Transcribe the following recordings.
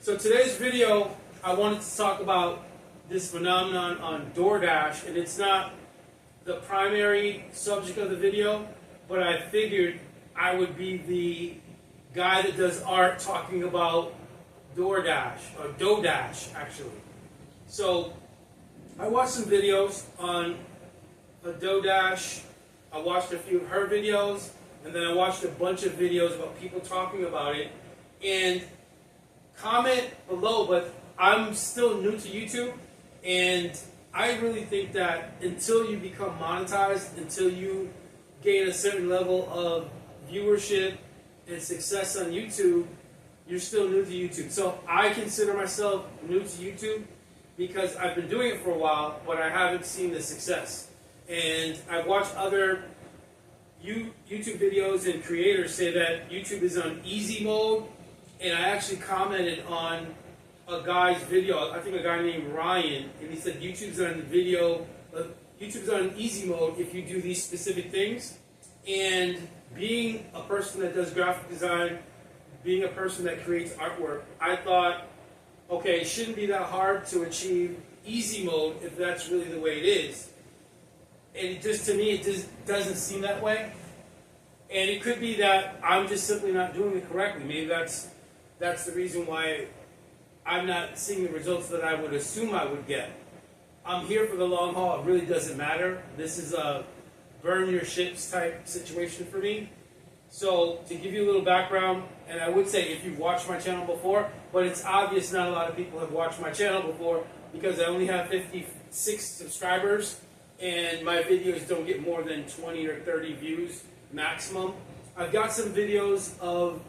So today's video, I wanted to talk about this phenomenon on DoorDash, and it's not the primary subject of the video, but I figured I would be the guy that does art talking about DoorDash, or DoDash actually. So I watched some videos on DoDash. I watched a few of her videos, and then I watched a bunch of videos about people talking about it. And comment below, but I'm still new to YouTube, and I really think that until you become monetized, until you gain a certain level of viewership and success on YouTube, you're still new to YouTube. So I consider myself new to YouTube because I've been doing it for a while, but I haven't seen the success. And I've watched other YouTube videos and creators say that YouTube is on easy mode, and I actually commented on a guy's video, I think a guy named Ryan, and he said YouTube's on easy mode if you do these specific things. And being a person that does graphic design, being a person that creates artwork, I thought, okay, it shouldn't be that hard to achieve easy mode if that's really the way it is. And it just, to me, it just doesn't seem that way. And it could be that I'm just simply not doing it correctly. Maybe that's the reason why I'm not seeing the results that I would assume I would get. I'm here for the long haul. It really doesn't matter. This is a burn your ships type situation for me. So to give you a little background, and I would say if you've watched my channel before, but it's obvious not a lot of people have watched my channel before because I only have 56 subscribers and my videos don't get more than 20 or 30 views maximum. I've got some videos of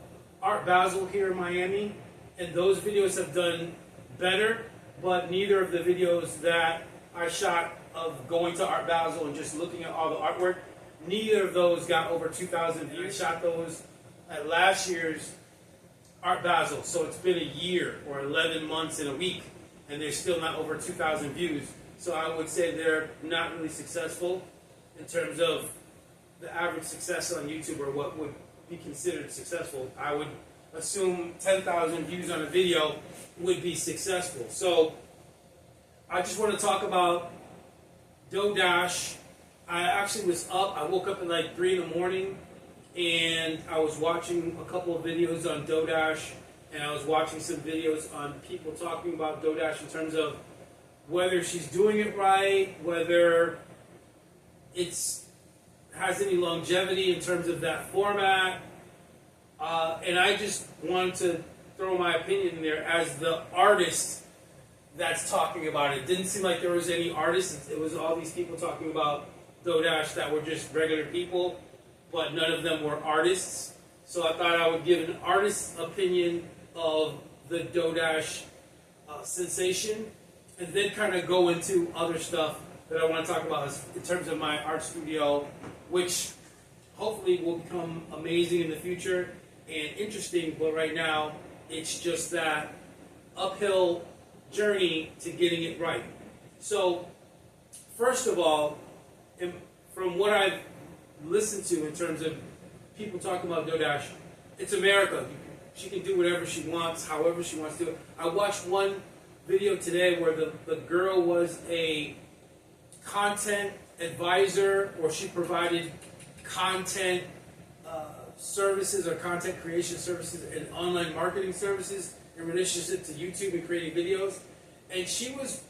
Art Basel here in Miami, and those videos have done better, but neither of the videos that I shot of going to Art Basel and just looking at all the artwork, neither of those got over 2,000 views. I shot those at last year's Art Basel, so it's been a year or 11 months and a week, and they're still not over 2,000 views. So I would say they're not really successful in terms of the average success on YouTube, or what would be considered successful. I would assume 10,000 views on a video would be successful. So I just want to talk about DoDash. I actually was up. I woke up at like 3 in the morning, and I was watching a couple of videos on DoDash, and I was watching some videos on people talking about DoDash in terms of whether she's doing it right, whether it's has any longevity in terms of that format. And I just wanted to throw my opinion in there as the artist that's talking about it. It didn't seem like there was any artists. It was all these people talking about DoDash that were just regular people, but none of them were artists. So I thought I would give an artist's opinion of the DoDash sensation, and then kind of go into other stuff that I want to talk about in terms of my art studio, which hopefully will become amazing in the future and interesting, but right now it's just that uphill journey to getting it right. So first of all, from what I've listened to in terms of people talking about DoDash, it's America. She can do whatever she wants, however she wants to do it. I watched one video today where the girl was a content advisor, or she provided content services or content creation services and online marketing services in relationship to YouTube and creating videos. And she was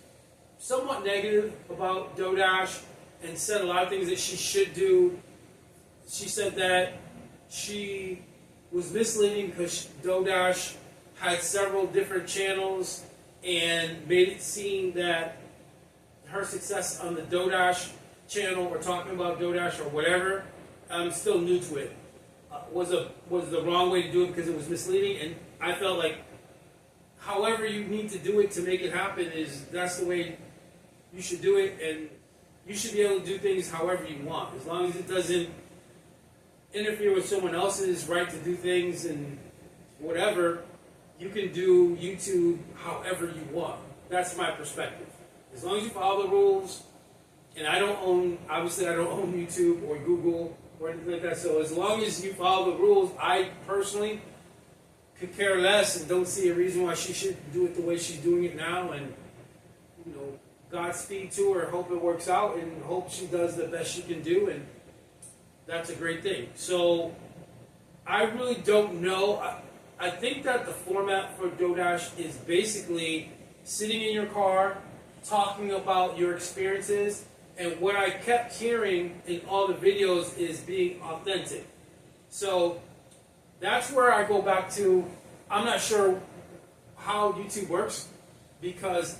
somewhat negative about DoDash and said a lot of things that she should do. She said that she was misleading because DoDash had several different channels and made it seem that her success on the DoDash channel, or talking about DoDash or whatever, I'm still new to it, was the wrong way to do it because it was misleading. And I felt like however you need to do it to make it happen, that's the way you should do it, and you should be able to do things however you want, as long as it doesn't interfere with someone else's right to do things and whatever. You can do YouTube however you want. That's my perspective. As long as you follow the rules, and obviously I don't own YouTube or Google or anything like that, so as long as you follow the rules, I personally could care less and don't see a reason why she shouldn't do it the way she's doing it now. And, you know, Godspeed to her. Hope it works out and hope she does the best she can do. And that's a great thing. So I really don't know. I think that the format for DoorDash is basically sitting in your car, talking about your experiences, and what I kept hearing in all the videos is being authentic. So that's where I go back to. I'm not sure how YouTube works because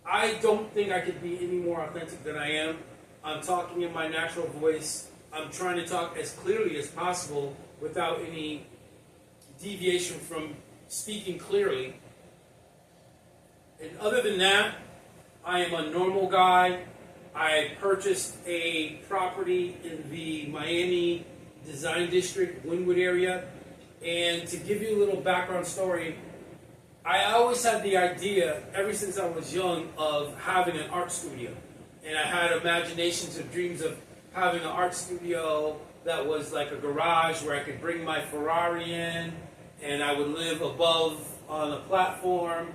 I don't think I could be any more authentic than I am. I'm talking in my natural voice. I'm trying to talk as clearly as possible without any deviation from speaking clearly. And other than that, I am a normal guy. I purchased a property in the Miami Design District, Wynwood area. And to give you a little background story, I always had the idea, ever since I was young, of having an art studio. And I had imaginations and dreams of having an art studio that was like a garage where I could bring my Ferrari in, and I would live above on a platform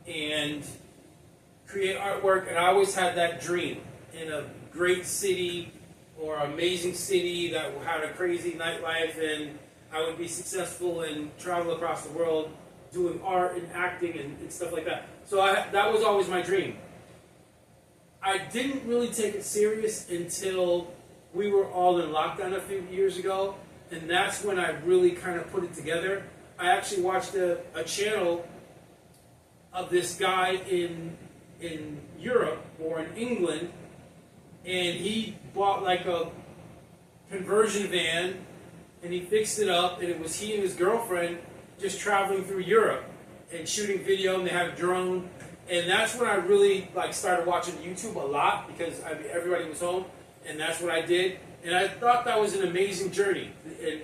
and create artwork. And I always had that dream in a great city or amazing city that had a crazy nightlife, and I would be successful and travel across the world doing art and acting and stuff like that. So that was always my dream. I didn't really take it serious until we were all in lockdown a few years ago, and that's when I really kind of put it together. I actually watched a channel of this guy in Europe or in England, and he bought like a conversion van and he fixed it up, and it was he and his girlfriend just traveling through Europe and shooting video, and they had a drone. And that's when I really started watching YouTube a lot because everybody was home, and that's what I did. And I thought that was an amazing journey. And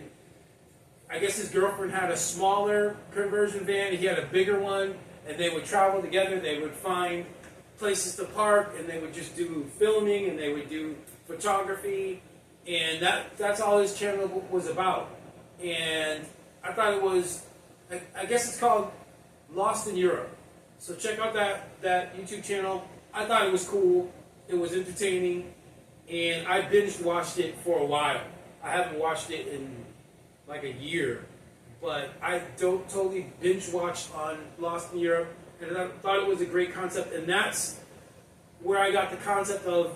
I guess his girlfriend had a smaller conversion van, he had a bigger one, and they would travel together. They would find places to park, and they would just do filming, and they would do photography, and that's all his channel was about. And I thought it was, I guess it's called Lost in Europe. So check out that YouTube channel. I thought it was cool. It was entertaining. And I binge watched it for a while. I haven't watched it in like a year. But I don't totally binge watched on Lost in Europe. And I thought it was a great concept. And that's where I got the concept of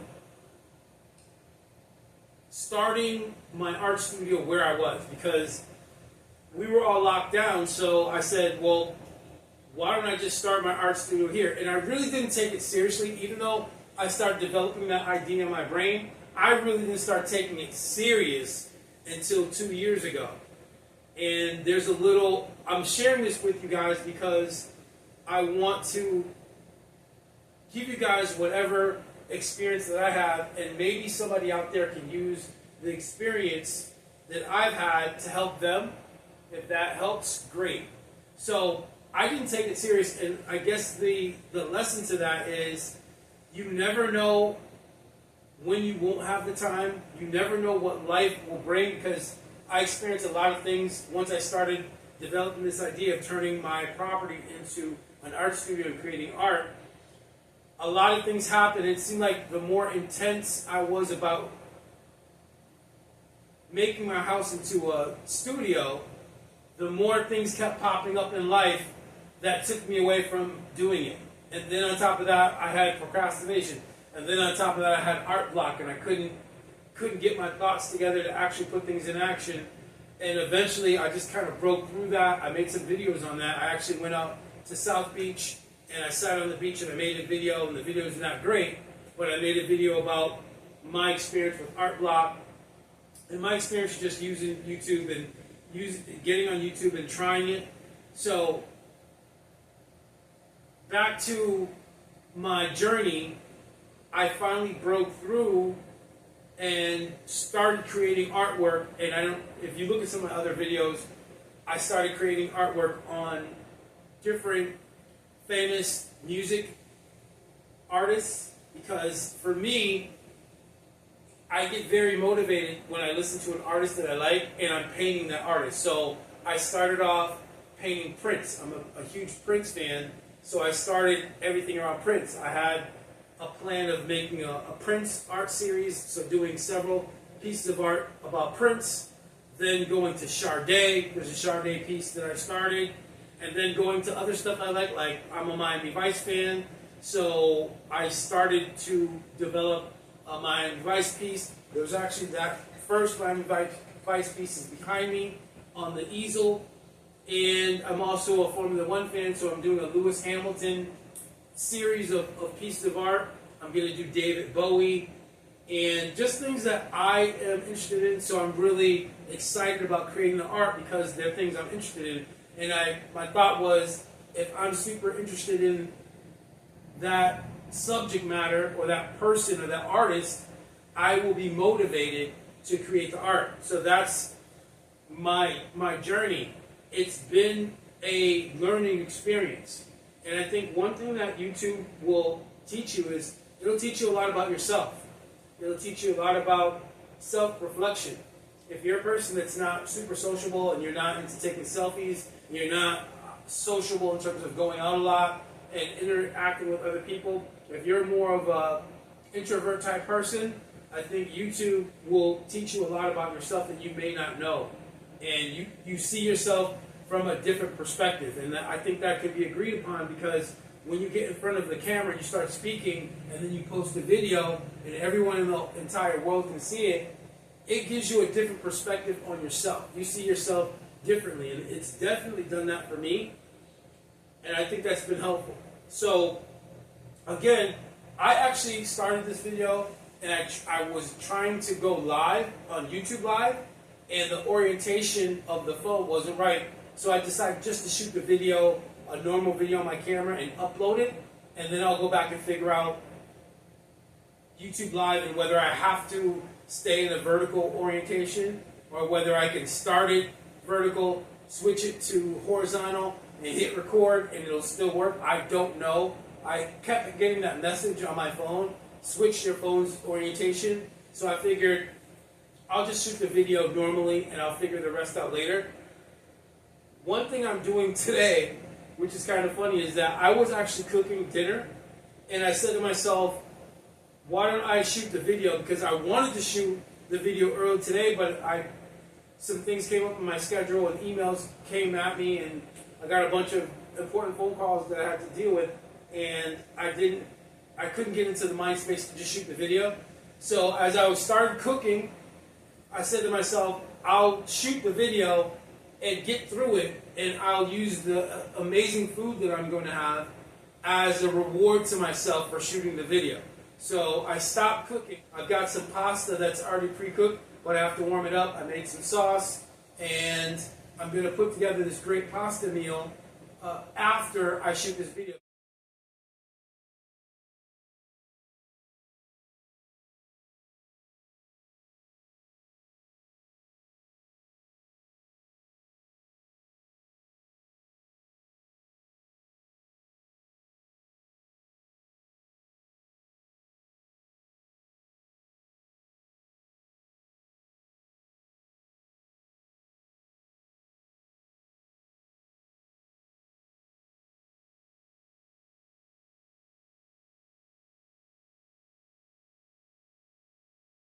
starting my art studio where I was. Because we were all locked down. So I said, well, why don't I just start my art studio here? And I really didn't take it seriously, even though I started developing that idea in my brain. I really didn't start taking it serious until 2 years ago. And there's a little, I'm sharing this with you guys because I want to give you guys whatever experience that I have, and maybe somebody out there can use the experience that I've had to help them. If that helps, great. So I didn't take it serious, and I guess the lesson to that is you never know when you won't have the time. You never know what life will bring, because I experienced a lot of things once I started developing this idea of turning my property into an art studio and creating art. A lot of things happened. It seemed like the more intense I was about making my house into a studio, the more things kept popping up in life that took me away from doing it. And then on top of that, I had procrastination. And then on top of that, I had art block, and I couldn't get my thoughts together to actually put things in action. And eventually, I just kind of broke through that. I made some videos on that. I actually went out to South Beach, and I sat on the beach, and I made a video, and the video is not great, but I made a video about my experience with art block, and my experience just using YouTube and getting on YouTube and trying it. So back to my journey, I finally broke through and started creating artwork. And if you look at some of my other videos, I started creating artwork on different famous music artists, because for me, I get very motivated when I listen to an artist that I like and I'm painting that artist. So I started off painting prints. I'm a huge Prince fan, so I started everything around Prince. I had a plan of making a Prince art series, so doing several pieces of art about Prince, then going to Sade. There's a Sade piece that I started, and then going to other stuff I like I'm a Miami Vice fan, so I started to develop a Miami Vice piece. There was actually that first Miami Vice piece is behind me on the easel, and I'm also a Formula One fan, so I'm doing a Lewis Hamilton series of pieces of art. I'm going to do David Bowie, and just things that I am interested in, so I'm really excited about creating the art because they're things I'm interested in. And my thought was, if I'm super interested in that subject matter or that person or that artist, I will be motivated to create the art. So that's my journey. It's been a learning experience. And I think one thing that YouTube will teach you is, it'll teach you a lot about yourself. It'll teach you a lot about self-reflection. If you're a person that's not super sociable and you're not into taking selfies, and you're not sociable in terms of going out a lot and interacting with other people, if you're more of a introvert type person, I think YouTube will teach you a lot about yourself that you may not know. And you see yourself from a different perspective. And I think that could be agreed upon, because when you get in front of the camera and you start speaking and then you post a video and everyone in the entire world can see it, it gives you a different perspective on yourself. You see yourself differently, and it's definitely done that for me, and I think that's been helpful. So, again, I actually started this video, and I was trying to go live on YouTube Live, and the orientation of the phone wasn't right, so I decided just to shoot the video, a normal video on my camera, and upload it, and then I'll go back and figure out YouTube Live and whether I have to stay in a vertical orientation or whether I can start it vertical, switch it to horizontal, and hit record and it'll still work. I don't know. I kept getting that message on my phone, switch your phone's orientation, so I figured I'll just shoot the video normally and I'll figure the rest out later. One thing I'm doing today, which is kind of funny, is that I was actually cooking dinner, and I said to myself, why don't I shoot the video? Because I wanted to shoot the video early today, but some things came up in my schedule and emails came at me, and I got a bunch of important phone calls that I had to deal with, and I couldn't get into the mind space to just shoot the video. So as I started cooking, I said to myself, I'll shoot the video and get through it, and I'll use the amazing food that I'm going to have as a reward to myself for shooting the video. So I stopped cooking. I've got some pasta that's already pre-cooked, but I have to warm it up. I made some sauce, and I'm going to put together this great pasta meal after I shoot this video.